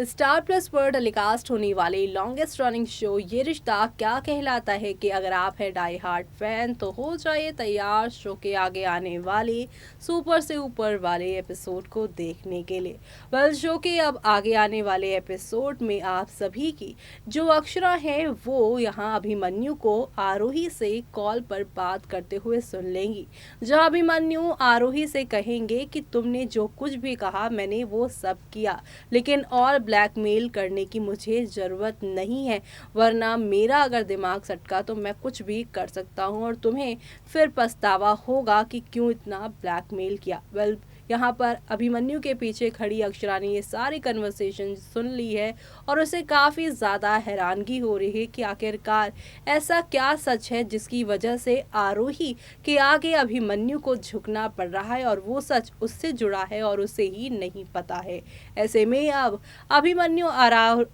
Star plus पर telecast होने वाली लॉन्गेस्ट रनिंग शो ये रिश्ता क्या कहलाता है कि अगर आप हैं डाई हार्ट फैन तो हो जाइए तैयार शो के आगे आने वाले सुपर से ऊपर वाले एपिसोड को देखने के लिए। शो के अब आगे आने वाले एपिसोड में आप सभी की जो अक्षरा है वो यहाँ अभिमन्यु को आरोही से कॉल पर बात करते हुए सुन लेंगी, जहाँ अभिमन्यु आरोही से कहेंगे कि तुमने जो कुछ भी कहा मैंने वो सब किया, लेकिन और ब्लैकमेल करने की मुझे ज़रूरत नहीं है, वरना मेरा अगर दिमाग सटका तो मैं कुछ भी कर सकता हूँ और तुम्हें फिर पछतावा होगा कि क्यों इतना ब्लैकमेल किया। यहाँ पर अभिमन्यु के पीछे खड़ी अक्षरा ने ये सारी कन्वर्सेशन सुन ली है और उसे काफ़ी ज़्यादा हैरानगी हो रही है कि आखिरकार ऐसा क्या सच है जिसकी वजह से आरोही के आगे अभिमन्यु को झुकना पड़ रहा है और वो सच उससे जुड़ा है और उसे ही नहीं पता है। ऐसे में अब अभिमन्यु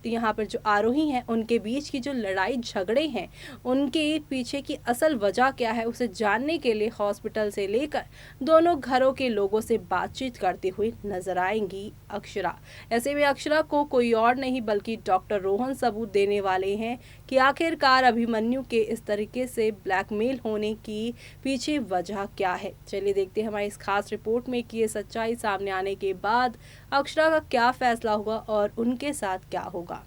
यहाँ पर जो आरोही हैं उनके बीच की जो लड़ाई झगड़े हैं उनके पीछे की असल वजह क्या है उसे जानने के लिए हॉस्पिटल से लेकर दोनों घरों के लोगों से बातचीत करते हुए नजर आएंगी अक्षरा। ऐसे में अक्षरा को कोई और नहीं बल्कि डॉक्टर रोहन सबूत देने वाले हैं कि आखिरकार अभिमन्यु के इस तरीके से ब्लैकमेल होने की पीछे वजह क्या है। चलिए देखते हैं हमारी इस खास रिपोर्ट में कि ये सच्चाई सामने आने के बाद अक्षरा का क्या फैसला होगा और उनके साथ क्या होगा।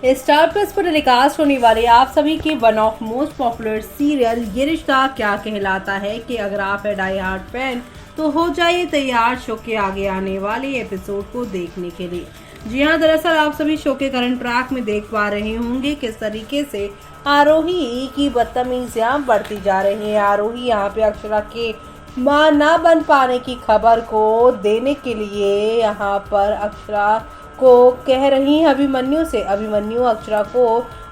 स्टार प्लस पर टेलीकास्ट होने वाले आप सभी के one of most popular serial ये रिश्ता क्या कहलाता है कि अगर आप है डाई हार्ट फैन तो हो जाइए तैयार शो के आगे आने वाले एपिसोड को देखने के लिए। जी हाँ, दरअसल आप सभी शो के करंट ट्रैक में देख पा रहे होंगे किस तरीके से आरोही की बदतमीजियां बढ़ती जा रही है। आरोही यहाँ पे अक्षरा के मां ना बन पाने की खबर को देने के लिए यहाँ पर अक्षरा को कह रही है अभिमन्यु से। अभिमन्यु अक्षरा को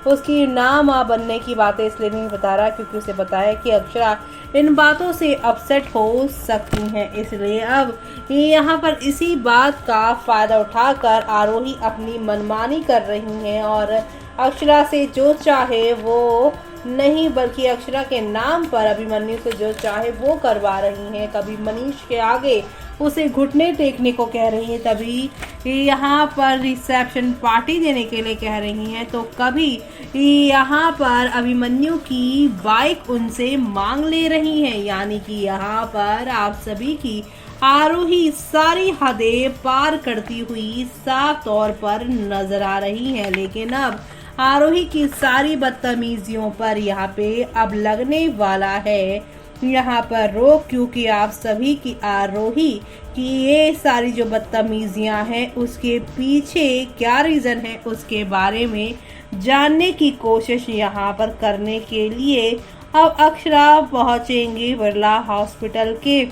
उसकी मां बनने की बातें इसलिए नहीं बता रहा क्योंकि उसे पता है कि अक्षरा इन बातों से अपसेट हो सकती हैं, इसलिए अब यहाँ पर इसी बात का फायदा उठाकर आरोही अपनी मनमानी कर रही हैं और अक्षरा से जो चाहे वो नहीं बल्कि अक्षरा के नाम पर अभिमन्यु से जो चाहे वो करवा रही हैं। कभी मनीष के आगे उसे घुटने टेकने को कह रही है, तभी यहाँ पर रिसेप्शन पार्टी देने के लिए कह रही हैं, तो कभी यहाँ पर अभिमन्यु की बाइक उनसे मांग ले रही हैं। यानी कि यहाँ पर आप सभी की आरोही सारी हदें पार करती हुई साफ तौर पर नजर आ रही है। लेकिन अब आरोही की सारी बदतमीजियों पर यहाँ पे अब लगने वाला है यहाँ पर रोक, क्योंकि आप सभी की आरोही की ये सारी जो बदतमीजियां हैं उसके पीछे क्या रीज़न है उसके बारे में जानने की कोशिश यहाँ पर करने के लिए अब अक्षरा पहुँचेंगी बिरला हॉस्पिटल के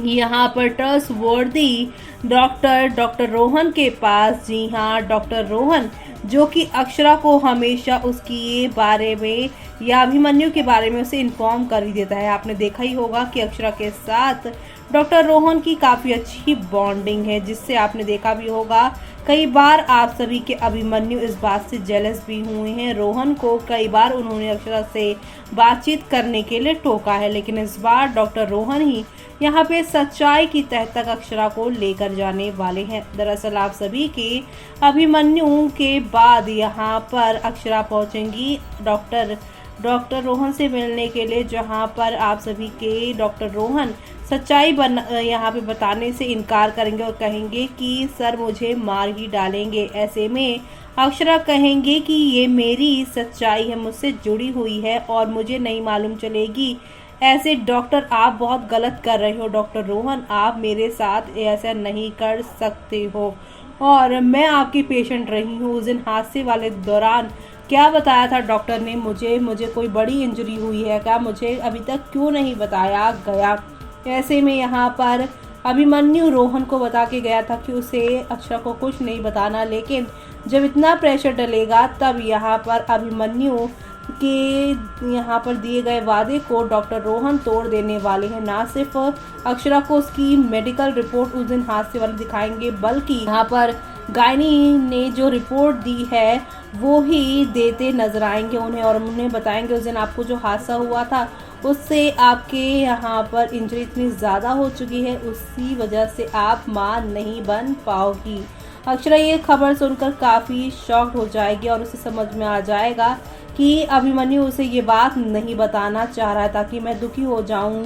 यहाँ पर ट्रस्टवर्दी डॉक्टर रोहन के पास। जी हाँ, डॉक्टर रोहन जो कि अक्षरा को हमेशा उसकी बारे में या अभिमन्यु के बारे में उसे इन्फॉर्म कर ही देता है। आपने देखा ही होगा कि अक्षरा के साथ डॉक्टर रोहन की काफ़ी अच्छी बॉन्डिंग है, जिससे आपने देखा भी होगा कई बार आप सभी के अभिमन्यु इस बात से जेलस भी हुए हैं। रोहन को कई बार उन्होंने अक्षरा से बातचीत करने के लिए टोका है, लेकिन इस बार डॉक्टर रोहन ही यहाँ पे सच्चाई की तह तक अक्षरा को लेकर जाने वाले हैं। दरअसल आप सभी के अभिमन्यु के बाद यहाँ पर अक्षरा पहुँचेंगी डॉक्टर रोहन से मिलने के लिए, जहाँ पर आप सभी के डॉक्टर रोहन सच्चाई यहाँ पे बताने से इनकार करेंगे और कहेंगे कि सर मुझे मार ही डालेंगे। ऐसे में अक्षरा कहेंगे कि ये मेरी सच्चाई है, मुझसे जुड़ी हुई है और मुझे नहीं मालूम चलेगी। ऐसे डॉक्टर आप बहुत गलत कर रहे हो डॉक्टर रोहन, आप मेरे साथ ऐसा नहीं कर सकते हो और मैं आपकी पेशेंट रही हूँ। उस दिन हादसे वाले दौरान क्या बताया था डॉक्टर ने मुझे कोई बड़ी इंजरी हुई है क्या, मुझे अभी तक क्यों नहीं बताया गया। ऐसे में यहाँ पर अभिमन्यु रोहन को बता के गया था कि उसे अक्षरा को कुछ नहीं बताना, लेकिन जब इतना प्रेशर डलेगा तब यहाँ पर अभिमन्यु के यहाँ पर दिए गए वादे को डॉक्टर रोहन तोड़ देने वाले हैं। ना सिर्फ अक्षरा को उसकी मेडिकल रिपोर्ट उस दिन हादसे वाले दिखाएंगे, बल्कि यहाँ पर गायनी ने जो रिपोर्ट दी है वो ही देते नजर आएंगे उन्हें और उन्हें बताएंगे उस दिन आपको जो हादसा हुआ था उससे आपके यहाँ पर इंजरी इतनी ज़्यादा हो चुकी है, उसी वजह से आप मां नहीं बन पाओगी। अक्षरा ये खबर सुनकर काफ़ी शॉक्ड हो जाएगी और उसे समझ में आ जाएगा कि अभिमन्यु उसे ये बात नहीं बताना चाह रहा है ताकि मैं दुखी हो जाऊं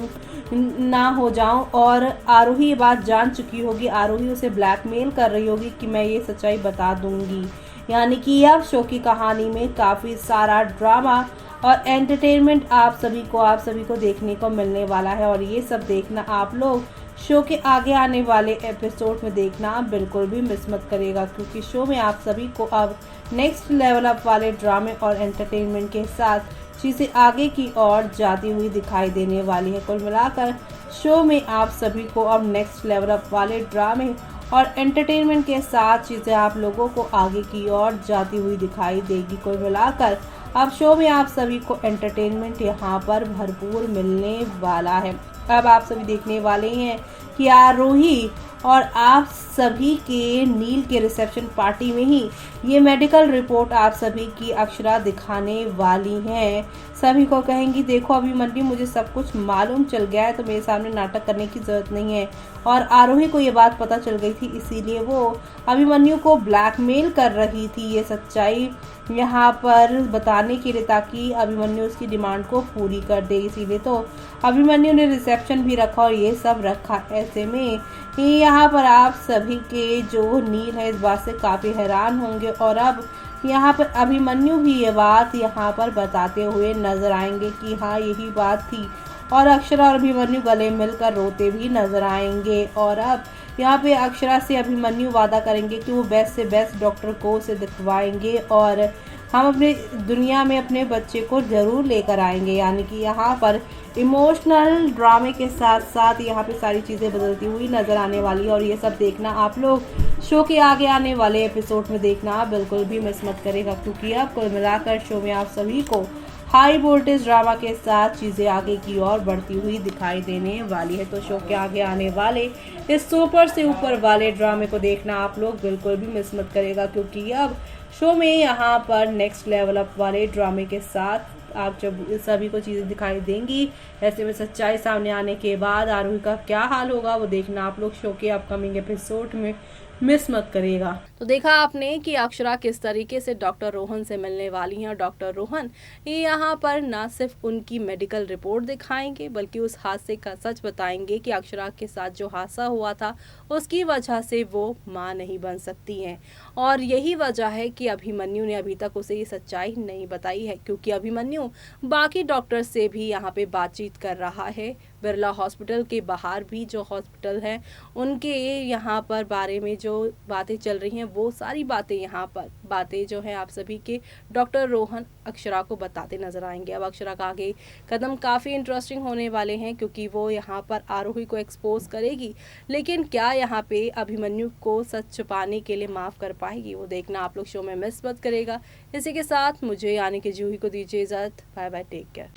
ना हो जाऊं। और आरोही ये बात जान चुकी होगी, आरोही उसे ब्लैकमेल कर रही होगी कि मैं ये सच्चाई बता दूंगी। यानी कि अब शो की कहानी में काफ़ी सारा ड्रामा और एंटरटेनमेंट आप सभी को देखने को मिलने वाला है। और ये सब देखना आप लोग शो के आगे आने वाले एपिसोड में देखना बिल्कुल भी मिस मत करेगा, क्योंकि शो में आप सभी को अब नेक्स्ट लेवल अप वाले ड्रामे और एंटरटेनमेंट के साथ चीज़ें आगे की ओर जाती हुई दिखाई देने वाली है। कुल मिलाकर शो में आप सभी को अब नेक्स्ट लेवल अप वाले ड्रामे और एंटरटेनमेंट के साथ चीज़ें आप लोगों को आगे की ओर जाती हुई दिखाई देगी। कुल मिलाकर अब शो में आप सभी को एंटरटेनमेंट यहाँ पर भरपूर मिलने वाला है। अब आप सभी देखने वाले हैं कि आरोही और आप सभी के नील के रिसेप्शन पार्टी में ही ये मेडिकल रिपोर्ट आप सभी की अक्षरा दिखाने वाली हैं। सभी को कहेंगी देखो अभिमन्यु मुझे सब कुछ मालूम चल गया है, तो मेरे सामने नाटक करने की ज़रूरत नहीं है। और आरोही को ये बात पता चल गई थी, इसीलिए वो अभिमन्यु को ब्लैकमेल कर रही थी ये सच्चाई यहाँ पर बताने के लिए, ताकि अभिमन्यु उसकी डिमांड को पूरी कर दे। इसीलिए तो अभिमन्यु ने रिसेप्शन भी रखा और ये सब रखा। ऐसे में यहाँ पर आप सभी के जो नील है इस बात से काफ़ी हैरान होंगे और अब यहाँ पर अभिमन्यु भी ये बात यहाँ पर बताते हुए नजर आएंगे कि हाँ यही बात थी। और अक्षरा और अभिमन्यु गले मिलकर रोते भी नजर आएंगे। और अब यहाँ पे अक्षरा से अभिमन्यु वादा करेंगे कि वो बेस्ट से बेस्ट डॉक्टर को उसे दिखवाएंगे और हम अपने दुनिया में अपने बच्चे को ज़रूर लेकर आएंगे। यानी कि यहाँ पर इमोशनल ड्रामे के साथ साथ यहाँ पे सारी चीज़ें बदलती हुई नज़र आने वाली है। और ये सब देखना आप लोग शो के आगे आने वाले एपिसोड में देखना बिल्कुल भी मिस मत करेगा, क्योंकि अब कुल मिलाकर शो में आप सभी को हाई वोल्टेज ड्रामा के साथ चीज़ें आगे की ओर बढ़ती हुई दिखाई देने वाली है। तो शो के आगे आने वाले इस सुपर से ऊपर वाले ड्रामे को देखना आप लोग बिल्कुल भी मिस मत करेगा, क्योंकि अब शो में यहाँ पर नेक्स्ट लेवल अप वाले ड्रामे के साथ आप जब सभी को चीज़ें दिखाई देंगी, ऐसे में सच्चाई सामने आने के बाद आरोही का क्या हाल होगा वो देखना आप लोग शो के अपकमिंग एपिसोड में मिस मत करेगा। तो देखा आपने कि अक्षरा किस तरीके से डॉक्टर रोहन से मिलने वाली हैं और डॉक्टर रोहन ये यहाँ पर ना सिर्फ उनकी मेडिकल रिपोर्ट दिखाएंगे बल्कि उस हादसे का सच बताएंगे कि अक्षरा के साथ जो हादसा हुआ था उसकी वजह से वो माँ नहीं बन सकती हैं। और यही वजह है कि अभिमन्यु ने अभी तक उसे ये सच्चाई नहीं बताई है, क्योंकि अभिमन्यु बाकी डॉक्टर से भी यहाँ पे बातचीत कर रहा है। बिरला हॉस्पिटल के बाहर भी जो हॉस्पिटल है उनके यहाँ पर बारे में जो बातें चल रही हैं वो सारी बातें यहाँ पर बातें जो है आप सभी के डॉक्टर रोहन अक्षरा को बताते नजर आएंगे। अब अक्षरा का आगे कदम काफ़ी इंटरेस्टिंग होने वाले हैं, क्योंकि वो यहाँ पर आरोही को एक्सपोज करेगी, लेकिन क्या यहाँ पे अभिमन्यु को सच छुपाने के लिए माफ़ कर पाएगी वो देखना आप लोग शो में मिस मत करेगा। इसी के साथ मुझे यानी कि जूही को दीजिए इजाज़त। Bye bye, take care.